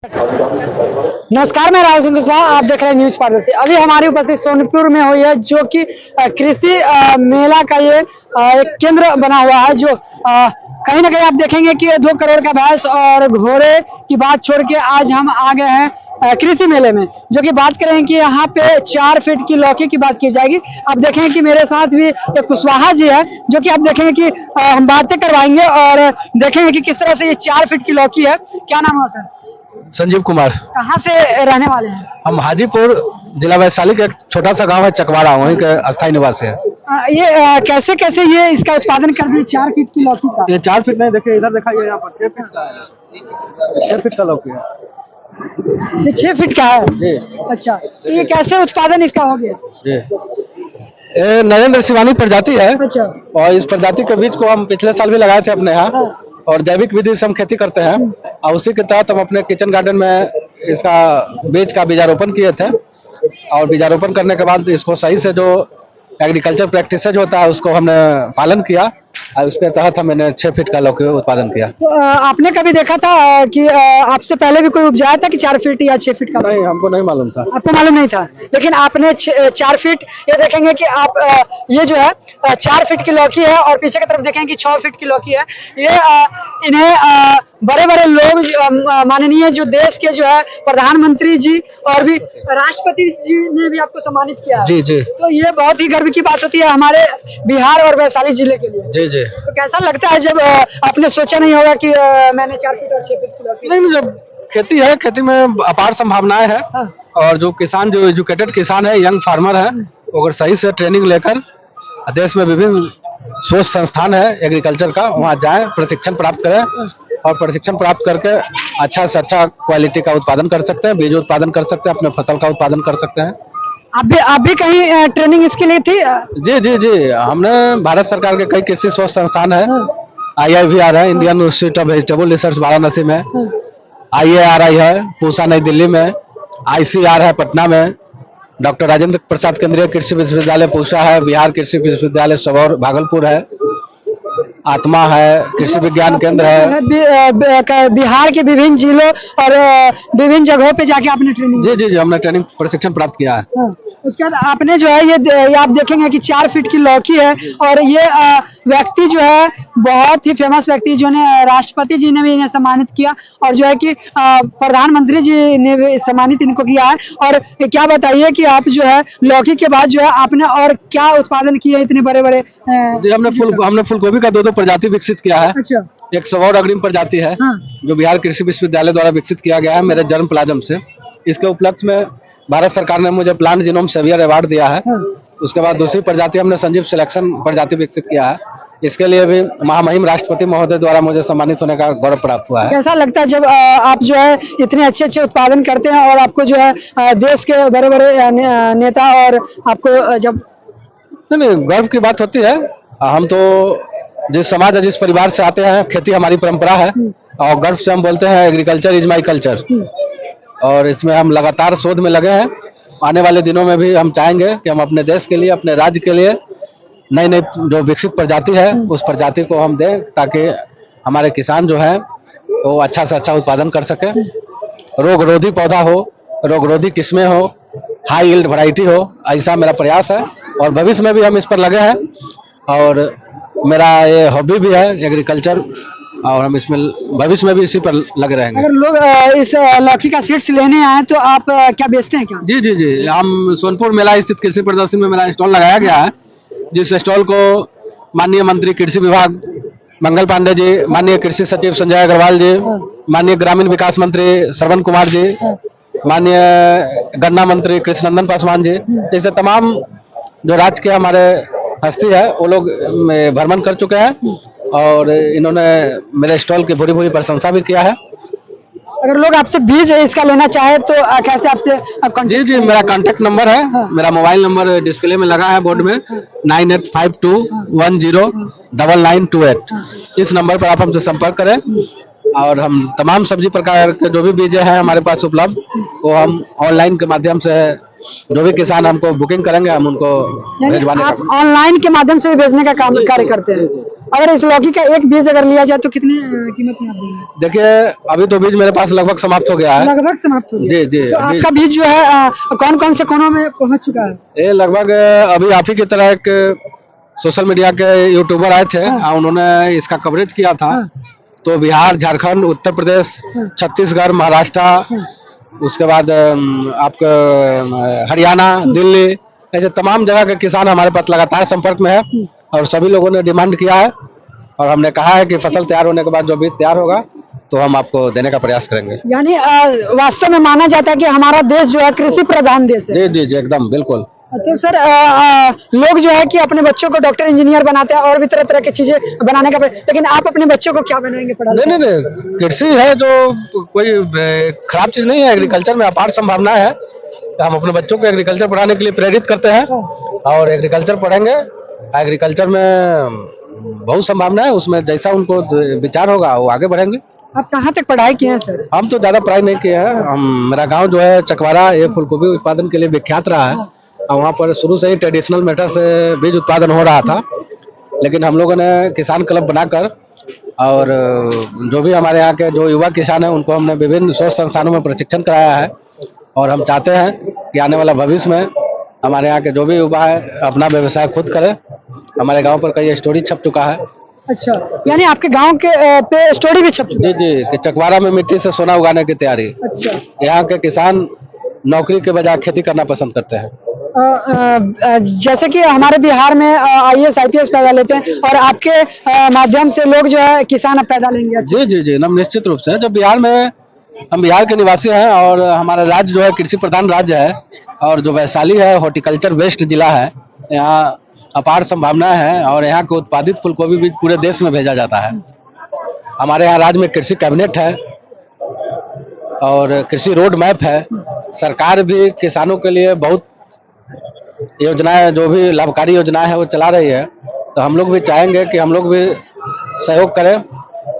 नमस्कार, मैं राहुल सिंह कुशवाहा। आप देख रहे हैं न्यूज पारदर्शी। अभी हमारी उपस्थिति सोनपुर में हुई है, जो कि कृषि मेला का ये एक केंद्र बना हुआ है। जो कहीं ना कहीं आप देखेंगे कि 2 करोड़ का भैंस और घोड़े की बात छोड़ के आज हम आ गए हैं कृषि मेले में, जो कि बात करें कि यहाँ पे 4 फीट की लौकी की बात की जाएगी। आप देखेंगे कि मेरे साथ भी एक कुशवाहा जी है, जो कि आप देखेंगे कि हम बातें करवाएंगे और देखेंगे कि किस तरह से ये 4 फीट की लौकी है। क्या नाम है सर? संजीव कुमार। कहाँ से रहने वाले हैं? हम हाजीपुर जिला वैशाली का एक छोटा सा गांव है चकवाड़ा, वहीं के अस्थायी निवासी है। ये कैसे कैसे ये इसका उत्पादन कर दिए 4 फीट की लौकी का? ये 4 फीट नहीं, देखिए इधर दिखाइए, यहाँ पर 6 फीट का है। 6 फीट का लौकी है। ये 6 फीट का है जी। अच्छा, तो ये कैसे उत्पादन इसका हो गया? जी, ये नरेंद्र शिवानी प्रजाति है। अच्छा। और इस प्रजाति के बीज को हम पिछले साल भी लगाए थे अपने यहाँ, और जैविक विधि से हम खेती करते हैं। और उसी के तहत हम अपने किचन गार्डन में इसका बीज का बीजारोपण किए थे। और बीजारोपण करने के बाद इसको सही से जो एग्रीकल्चर प्रैक्टिसेज होता है उसको हमने पालन किया, और उसके तहत हमने 6 फीट का लौकी उत्पादन किया। तो आपने कभी देखा था कि आपसे पहले भी कोई उपजाया था कि 4 फीट या 6 फीट का? नहीं, हमको नहीं मालूम था। आपको मालूम नहीं था, लेकिन आपने 4 फीट, ये देखेंगे कि आप ये जो है 4 फीट की लौकी है, और पीछे की तरफ देखेंगे कि 6 फीट की लौकी है। ये इन्हें बड़े बड़े लोग, माननीय जो देश के जो है प्रधानमंत्री जी और भी राष्ट्रपति जी ने भी आपको सम्मानित किया है। जी जी। तो ये बहुत ही गर्व की बात होती है हमारे बिहार और वैशाली जिले के लिए। जी जी। तो कैसा लगता है जब आपने सोचा नहीं होगा कि मैंने 4 फीट और 6 फीट की लौकी? नहीं, जब खेती है, खेती में अपार संभावनाएं हैं। हाँ। और जो किसान, जो एजुकेटेड किसान है, यंग फार्मर है, वो अगर सही से ट्रेनिंग लेकर देश में विभिन्न शोध संस्थान है एग्रीकल्चर का, वहाँ जाएं, प्रशिक्षण प्राप्त करें, और प्रशिक्षण प्राप्त करके अच्छा से अच्छा क्वालिटी का उत्पादन कर सकते हैं, बीज उत्पादन कर सकते हैं, अपने फसल का उत्पादन कर सकते हैं। आप भी कहीं ट्रेनिंग इसके लिए थी? जी जी जी, हमने भारत सरकार के कई कृषि शोध संस्थान है, IIVR है, Indian institute of vegetable research Varanasi में, IARI है पूसा नई दिल्ली में, ICR है पटना में, डॉक्टर राजेंद्र प्रसाद केंद्रीय कृषि विश्वविद्यालय पूसा है, बिहार कृषि विश्वविद्यालय सबौर भागलपुर है, आत्मा है, कृषि विज्ञान केंद्र है। बिहार के विभिन्न जिलों और विभिन्न जगहों पे जाके आपने ट्रेनिंग? जी जी जी, हमने ट्रेनिंग प्रशिक्षण प्राप्त किया है। हाँ। उसके बाद आपने जो है ये आप देखेंगे कि 4 फीट की लौकी है, और ये व्यक्ति जो है बहुत ही फेमस व्यक्ति, जो ने राष्ट्रपति जी ने भी इन्हें सम्मानित किया, और जो है कि प्रधानमंत्री जी ने भी सम्मानित इनको किया है। और क्या बताइए कि आप जो है लौकी के बाद जो है आपने और क्या उत्पादन किया इतने बड़े बड़े? हमने फूलगोभी का 2 प्रजाति विकसित किया है। अच्छा। एक सबौर अग्रिम प्रजाति है। हाँ। जो बिहार कृषि विश्वविद्यालय द्वारा विकसित किया गया है मेरे जन्म प्लाज्म से। इसके उपलक्ष्य में भारत सरकार ने मुझे प्लांट जीनोम सेवियर अवार्ड दिया है। हाँ। उसके बाद दूसरी प्रजाति हमने संजीव सिलेक्शन प्रजाति विकसित किया है। इसके लिए भी महामहिम राष्ट्रपति महोदय द्वारा मुझे सम्मानित होने का गौरव प्राप्त हुआ है। कैसा लगता है जब आप जो है इतने अच्छे अच्छे उत्पादन करते हैं, और आपको जो है देश के बड़े बड़े नेता और आपको जब? नहीं, गर्व की बात होती है। हम तो जिस समाज जिस परिवार से आते हैं, खेती हमारी परंपरा है, और गर्व से हम बोलते हैं एग्रीकल्चर इज माई कल्चर। और इसमें हम लगातार शोध में लगे हैं। आने वाले दिनों में भी हम चाहेंगे कि हम अपने देश के लिए, अपने राज्य के लिए नई नई जो विकसित प्रजाति है उस प्रजाति को हम दें, ताकि हमारे किसान जो है वो अच्छा से अच्छा उत्पादन कर सके। रोग रोधी पौधा हो, रोग रोधी किस्में हो, हाई यील्ड वैरायटी हो, ऐसा मेरा प्रयास है। और भविष्य में भी हम इस पर लगे हैं, और मेरा ये हॉबी भी है एग्रीकल्चर, और हम इसमें भविष्य में भी इसी पर लगे रहेंगे। अगर लोग इस लौकी का सीड्स लेने आए तो आप क्या बेचते हैं क्या? जी जी जी, हम सोनपुर मेला स्थित कृषि प्रदर्शनी में मेरा स्टॉल लगाया गया है, जिस स्टॉल को माननीय मंत्री कृषि विभाग मंगल पांडे जी, माननीय कृषि सचिव संजय अग्रवाल जी, माननीय ग्रामीण विकास मंत्री श्रवण कुमार जी, माननीय गन्ना मंत्री कृष्णनंदन पासवान जी, जैसे तमाम जो राज्य के हमारे हस्ती है वो लोग भ्रमण कर चुके हैं, और इन्होंने मेरे स्टॉल की भूरी भूरी प्रशंसा भी किया है। अगर लोग आपसे बीज इसका लेना चाहे तो कैसे आपसे? जी जी, मेरा कांटेक्ट नंबर है। हाँ। मेरा मोबाइल नंबर डिस्प्ले में लगा है बोर्ड में, 9852109928। इस नंबर पर आप हमसे संपर्क करें, और हम तमाम सब्जी प्रकार के जो भी बीज हैं हमारे पास उपलब्ध, वो हम ऑनलाइन के माध्यम से जो भी किसान हमको बुकिंग करेंगे हम उनको यानी भेजवाने आप का। ऑनलाइन के माध्यम से भी भेजने का काम कार्य करते हैं। अगर इस लौकी का एक बीज अगर लिया जाए तो कितनी कीमत में आप देंगे? देखिए अभी तो बीज मेरे पास लगभग समाप्त हो गया है। लगभग समाप्त हो गया। जी जी तो अभी आपका बीज जो है कौन कौन से कोनों में पहुंच चुका है? ये लगभग अभी आप ही की तरह एक सोशल मीडिया के यूट्यूबर आए थे हाँ। उन्होंने इसका कवरेज किया था। हाँ। तो बिहार, झारखंड, उत्तर प्रदेश, हाँ। छत्तीसगढ़, महाराष्ट्र, हाँ। उसके बाद आपका हरियाणा, दिल्ली, ऐसे तमाम जगह के किसान हमारे पास लगातार संपर्क में है और सभी लोगों ने डिमांड किया है और हमने कहा है कि फसल तैयार होने के बाद जो बीज तैयार होगा तो हम आपको देने का प्रयास करेंगे। यानी वास्तव में माना जाता है कि हमारा देश जो है कृषि प्रधान देश है। जी जी जी एकदम बिल्कुल। तो सर लोग जो है कि अपने बच्चों को डॉक्टर इंजीनियर बनाते हैं और भी तरह तरह की चीजें बनाने का लेकिन आप अपने बच्चों को क्या बनाएंगे पढ़ा? नहीं नहीं नहीं, कृषि है जो कोई खराब चीज नहीं है। एग्रीकल्चर में अपार संभावना है। हम अपने बच्चों को एग्रीकल्चर पढ़ाने के लिए प्रेरित करते हैं और एग्रीकल्चर पढ़ेंगे। एग्रीकल्चर में बहुत संभावना है, उसमें जैसा उनको विचार होगा वो आगे बढ़ेंगे। आप कहाँ तक पढ़ाई किए हैं सर? हम तो ज्यादा पढ़ाई नहीं किए हैं। मेरा गांव जो है चकवारा, ये फूलगोभी उत्पादन के लिए विख्यात रहा है और वहाँ पर शुरू से ही ट्रेडिशनल मेथड से बीज उत्पादन हो रहा था। लेकिन हम लोगों ने किसान क्लब बनाकर और जो भी हमारे यहाँ के जो युवा किसान हैं उनको हमने विभिन्न शोध संस्थानों में प्रशिक्षण कराया है और हम चाहते हैं कि आने वाला भविष्य में हमारे यहाँ के जो भी युवा है अपना व्यवसाय खुद करें। हमारे गांव पर कई स्टोरी छप चुका है। अच्छा, यानी आपके गांव के पे स्टोरी भी छप चुकी है? जी जी कि चकवारा में मिट्टी से सोना उगाने की तैयारी। अच्छा। यहाँ के किसान नौकरी के बजाय खेती करना पसंद करते हैं। जैसे कि हमारे बिहार में IAS IPS पैदा लेते हैं और आपके माध्यम से लोग जो है किसान अब पैदा लेंगे। अच्छा। जी जी जी निश्चित रूप से। जब बिहार में हम बिहार के निवासी हैं और हमारा राज्य जो है कृषि प्रधान राज्य है और जो वैशाली है हॉर्टिकल्चर बेस्ड जिला है, यहाँ अपार संभावना है और यहाँ के उत्पादित फूलगोभी बीज पूरे देश में भेजा जाता है। हमारे यहाँ राज्य में कृषि कैबिनेट है और कृषि रोड मैप है। सरकार भी किसानों के लिए बहुत योजनाएं, जो भी लाभकारी योजनाएं है वो चला रही है। तो हम लोग भी चाहेंगे कि हम लोग भी सहयोग करें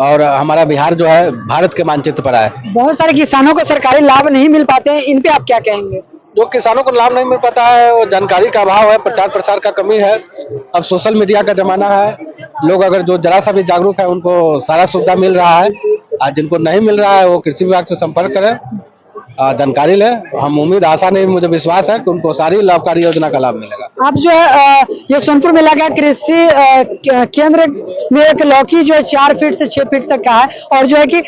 और हमारा बिहार जो है भारत के मानचित्र पर आए। बहुत सारे किसानों को सरकारी लाभ नहीं मिल पाते हैं, इन पे आप क्या कहेंगे? जो किसानों को लाभ नहीं मिल पाता है वो जानकारी का अभाव है, प्रचार प्रसार का कमी है। अब सोशल मीडिया का जमाना है, लोग अगर जो जरा सा भी जागरूक है उनको सारा सुविधा मिल रहा है। आज जिनको नहीं मिल रहा है वो कृषि विभाग से संपर्क करें, जानकारी लें। हम उम्मीद आशा नहीं, मुझे विश्वास है कि उनको सारी लाभकारी योजना का लाभ मिलेगा। आप जो है ये सोनपुर मेला का कृषि केंद्र में एक लौकी जो है 4 फीट से 6 फीट तक का है और जो है कि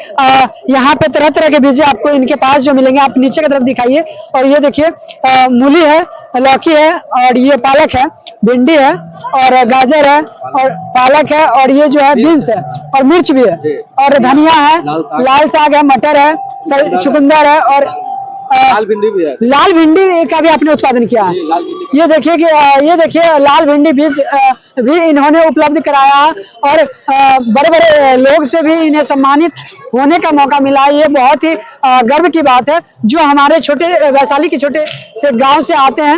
यहाँ पे तरह तरह के बीज आपको इनके पास जो मिलेंगे। आप नीचे की तरफ दिखाइए और ये देखिए मूली है, लौकी है और ये पालक है, भिंडी है और गाजर है और पालक है और ये जो है बीन्स है और मिर्च भी है और धनिया है, लाल साग है, मटर है, चुकंदर है और लाल भिंडी भी है। लाल भिंडी का भी आपने उत्पादन किया है। ये देखिए कि ये देखिए लाल भिंडी बीज भी इन्होंने उपलब्ध कराया है और बड़े बड़े लोग से भी इन्हें सम्मानित होने का मौका मिला है। ये बहुत ही गर्व की बात है जो हमारे छोटे वैशाली के छोटे से गांव से आते हैं,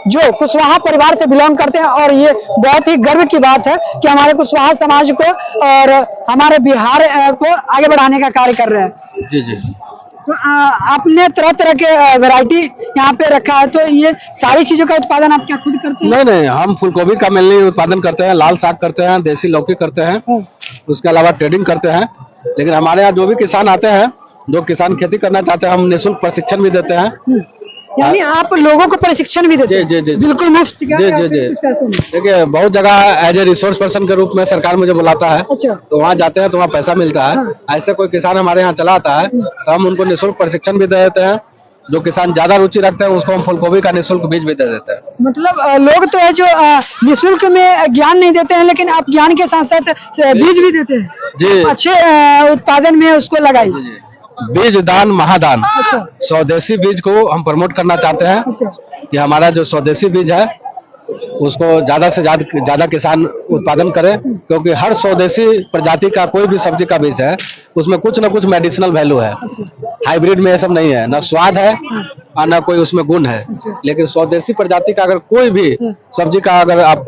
जो कुशवाहा परिवार से बिलोंग करते हैं और ये बहुत ही गर्व की बात है कि हमारे कुशवाहा समाज को और हमारे बिहार को आगे बढ़ाने का कार्य कर रहे हैं। जी जी। तो आपने तरह तरह के वैरायटी यहाँ पे रखा है, तो ये सारी चीजों का उत्पादन आप क्या खुद करते हैं? नहीं नहीं, हम फूलगोभी का मेनली उत्पादन करते हैं, लाल साग करते हैं, देसी लौकी करते हैं, उसके अलावा ट्रेडिंग करते हैं। लेकिन हमारे यहाँ जो भी किसान आते हैं, जो किसान खेती करना चाहते हैं, हम निःशुल्क प्रशिक्षण भी देते हैं। यानी आप लोगों को प्रशिक्षण भी देते हैं? जी जी जी बिल्कुल मुफ्त? जी जी जी। देखिए बहुत जगह एज ए रिसोर्स पर्सन के रूप में सरकार मुझे बुलाता है। अच्छा। तो वहाँ जाते हैं तो वहाँ पैसा मिलता है। ऐसे कोई किसान हमारे यहाँ चला आता है तो हम उनको निःशुल्क प्रशिक्षण भी दे देते हैं। जो किसान ज्यादा रुचि रखते हैं उसको हम फूलगोभी का निःशुल्क बीज भी दे देते हैं। मतलब लोग तो है जो निःशुल्क में ज्ञान नहीं देते हैं, लेकिन आप ज्ञान के साथ साथ बीज भी देते हैं जी। अच्छे उत्पादन में उसको लगाइए। बीज दान महादान। अच्छा। स्वदेशी बीज को हम प्रमोट करना चाहते हैं। अच्छा। कि हमारा जो स्वदेशी बीज है उसको ज्यादा से ज्यादा किसान उत्पादन करें, क्योंकि हर स्वदेशी प्रजाति का कोई भी सब्जी का बीज है उसमें कुछ ना कुछ मेडिसिनल वैल्यू है। हाइब्रिड में ये सब नहीं है, ना स्वाद है और ना कोई उसमें गुण है। लेकिन स्वदेशी प्रजाति का अगर कोई भी सब्जी का अगर आप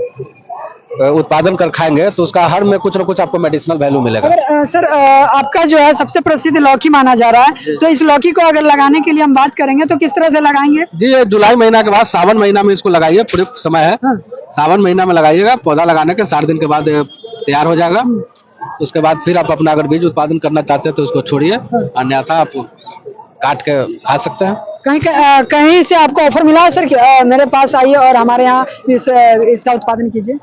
उत्पादन कर खाएंगे तो उसका हर में कुछ ना कुछ आपको मेडिसिनल वैल्यू मिलेगा। अगर सर आपका जो है सबसे प्रसिद्ध लौकी माना जा रहा है, तो इस लौकी को अगर लगाने के लिए हम बात करेंगे तो किस तरह से लगाएंगे? जी, ये जुलाई महीना के बाद सावन महीना में इसको लगाइए, प्रयुक्त समय है। हाँ। सावन महीना में लगाइएगा, पौधा लगाने के 60 दिन के बाद तैयार हो जाएगा। उसके बाद फिर आप अपना अगर बीज उत्पादन करना चाहते हैं तो उसको छोड़िए, अन्यथा आप काट के खा सकते हैं। कहीं से आपको ऑफर मिला है सर कि मेरे पास आइए और हमारे यहाँ इसका उत्पादन कीजिए?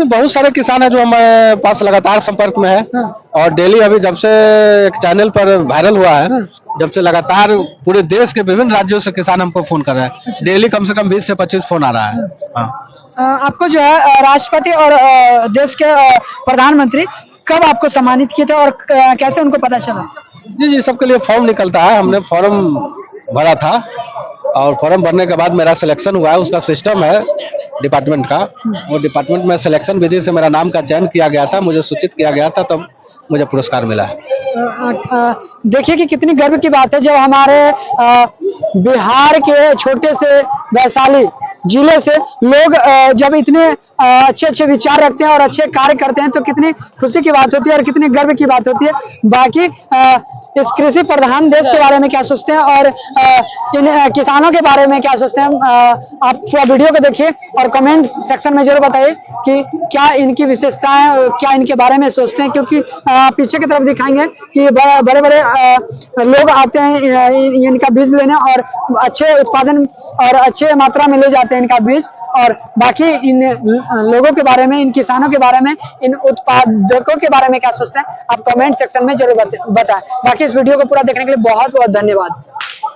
बहुत सारे किसान हैं जो हमारे पास लगातार संपर्क में है। और डेली अभी जब से एक चैनल पर वायरल हुआ है, जब से लगातार पूरे देश के विभिन्न राज्यों से किसान हमको फोन कर रहे हैं। डेली कम से कम 20 से 25 फोन आ रहा है। हाँ। आपको जो है राष्ट्रपति और देश के प्रधानमंत्री कब आपको सम्मानित किए थे और कैसे उनको पता चला? जी, सबके लिए फॉर्म निकलता है। हमने फॉर्म भरा था और फॉर्म भरने के बाद मेरा सिलेक्शन हुआ है। उसका सिस्टम है डिपार्टमेंट का, और डिपार्टमेंट में सिलेक्शन विधि से मेरा नाम का चयन किया गया था, मुझे सूचित किया गया था, तब मुझे पुरस्कार मिला है। देखिए कि कितनी गर्व की बात है जब हमारे बिहार के छोटे से वैशाली जिले से लोग जब इतने अच्छे अच्छे विचार रखते हैं और अच्छे कार्य करते हैं तो कितनी खुशी की बात होती है और कितनी गर्व की बात होती है। बाकी इस कृषि प्रधान देश के बारे में क्या सोचते हैं और इन किसानों के बारे में क्या सोचते हैं, आप पूरा वीडियो को देखिए और कमेंट सेक्शन में जरूर बताइए कि क्या इनकी विशेषताएं, क्या इनके बारे में सोचते हैं। क्योंकि पीछे की तरफ दिखाएंगे कि बड़े बड़े लोग आते हैं इनका बीज लेने और अच्छे उत्पादन और अच्छे मात्रा में ले जाते हैं इनका बीज। और बाकी इन लोगों के बारे में, इन किसानों के बारे में, इन उत्पादकों के बारे में क्या सोचते हैं, आप कमेंट सेक्शन में जरूर बताएं। बाकी इस वीडियो को पूरा देखने के लिए बहुत बहुत धन्यवाद।